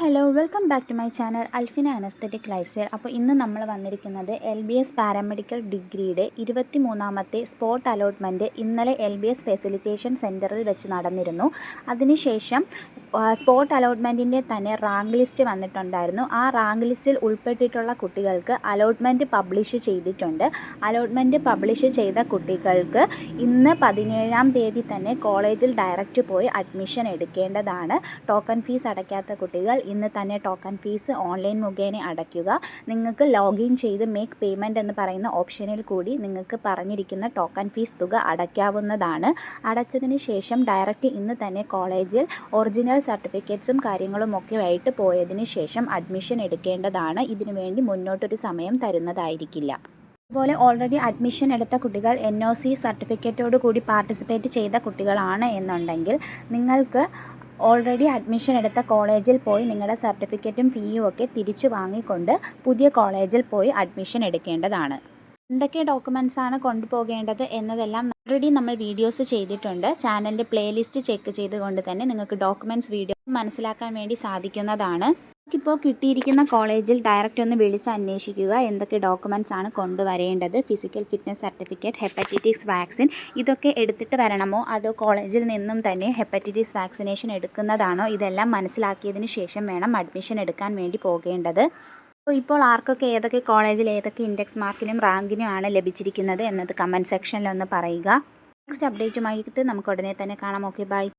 Hello welcome back to my channel Alfina an aesthetic life style. അപ്പോൾ ഇന്ന് നമ്മൾ വന്നിരിക്കുന്നത് LBS പാരാമെഡിക്കൽ ഡിഗ്രിയുടെ 23ാമത്തെ സ്പോട്ട് അലോട്ട്മെൻറ്റ് ഇന്നലെ LBS ഫെസിലിറ്റേഷൻ സെൻറ്ററിൽ വെച്ച് നടന്നിരുന്നു. അതിനുശേഷം സ്പോട്ട് അലോട്ട്മെൻറ്റിൻ്റെ തന്നെ റാങ്ക് ലിസ്റ്റ് വന്നിട്ടുണ്ടായിരുന്നു. ആ റാങ്ക് ലിസ്റ്റിൽ ഉൾപ്പെട്ടിട്ടുള്ള കുട്ടികൾക്ക് അലോട്ട്മെൻറ്റ് പബ്ലിഷ് ചെയ്തിട്ടുണ്ട്. അലോട്ട്മെൻറ്റ് പബ്ലിഷ് ചെയ്ത കുട്ടികൾക്ക് ഇന്ന് 17ാം തീയതി തന്നെ കോളേജിൽ ഡയറക്റ്റ് പോയി അഡ്മിഷൻ എടുക്കേണ്ടതാണ്. ടോക്കൺ ഫീസ് അടയ്ക്കാത്ത കുട്ടികൾ ഇന്ന് തന്നെ ടോക്കൺ ഫീസ് ഓൺലൈൻ മുഖേന അടയ്ക്കുക. നിങ്ങൾക്ക് ലോഗിൻ ചെയ്ത് മേക്ക് പേയ്മെൻറ്റ് എന്ന് പറയുന്ന ഓപ്ഷനിൽ കൂടി നിങ്ങൾക്ക് പറഞ്ഞിരിക്കുന്ന ടോക്കൺ ഫീസ് തുക അടയ്ക്കാവുന്നതാണ്. അടച്ചതിന് ശേഷം ഡയറക്റ്റ് ഇന്ന് തന്നെ കോളേജിൽ ഒറിജിനൽ സർട്ടിഫിക്കറ്റ്സും കാര്യങ്ങളും ഒക്കെ ആയിട്ട് പോയതിന് ശേഷം അഡ്മിഷൻ എടുക്കേണ്ടതാണ്. ഇതിനുവേണ്ടി മുന്നോട്ടൊരു സമയം തരുന്നതായിരിക്കില്ല. അതുപോലെ ഓൾറെഡി അഡ്മിഷൻ എടുത്ത കുട്ടികൾ NOC സർട്ടിഫിക്കറ്റോട് കൂടി പാർട്ടിസിപ്പേറ്റ് ചെയ്ത കുട്ടികളാണ് എന്നുണ്ടെങ്കിൽ നിങ്ങൾക്ക് ഓൾറെഡി അഡ്മിഷൻ എടുത്ത കോളേജിൽ പോയി നിങ്ങളുടെ സർട്ടിഫിക്കറ്റും ഫീയും ഒക്കെ തിരിച്ചു വാങ്ങിക്കൊണ്ട് പുതിയ കോളേജിൽ പോയി അഡ്മിഷൻ എടുക്കേണ്ടതാണ്. എന്തൊക്കെ ഡോക്യുമെൻറ്റ്സ് ആണ് കൊണ്ടുപോകേണ്ടത് എന്നതെല്ലാം ഓൾറെഡി നമ്മൾ വീഡിയോസ് ചെയ്തിട്ടുണ്ട്. ചാനലിൻ്റെ പ്ലേലിസ്റ്റ് ചെക്ക് ചെയ്തുകൊണ്ട് തന്നെ നിങ്ങൾക്ക് ഡോക്യുമെൻറ്റ്സ് വീഡിയോ മനസ്സിലാക്കാൻ വേണ്ടി സാധിക്കുന്നതാണ്. ഇപ്പോൾ കിട്ടിയിരിക്കുന്ന കോളേജിൽ ഡയറക്റ്റ് ഒന്ന് വിളിച്ച് അന്വേഷിക്കുക എന്തൊക്കെ ഡോക്യുമെൻറ്റ്സ് ആണ് കൊണ്ടുവരേണ്ടത്. Physical fitness certificate, hepatitis vaccine ഇതൊക്കെ എടുത്തിട്ട് വരണമോ അതോ കോളേജിൽ നിന്നും തന്നെ ഹെപ്പറ്റൈറ്റിസ് വാക്സിനേഷൻ എടുക്കുന്നതാണോ, ഇതെല്ലാം മനസ്സിലാക്കിയതിന് ശേഷം വേണം അഡ്മിഷൻ എടുക്കാൻ വേണ്ടി പോകേണ്ടത്. ഇപ്പോൾ ആർക്കൊക്കെ ഏതൊക്കെ കോളേജിൽ ഏതൊക്കെ ഇൻഡെക്സ് മാർക്കിനും റാങ്കിനും ആണ് ലഭിച്ചിരിക്കുന്നത് എന്നത് കമൻറ്റ് സെക്ഷനിൽ ഒന്ന് പറയുക. നെക്സ്റ്റ് അപ്ഡേറ്റുമായിട്ട് നമുക്ക് ഉടനെ തന്നെ കാണാം. Okay, by.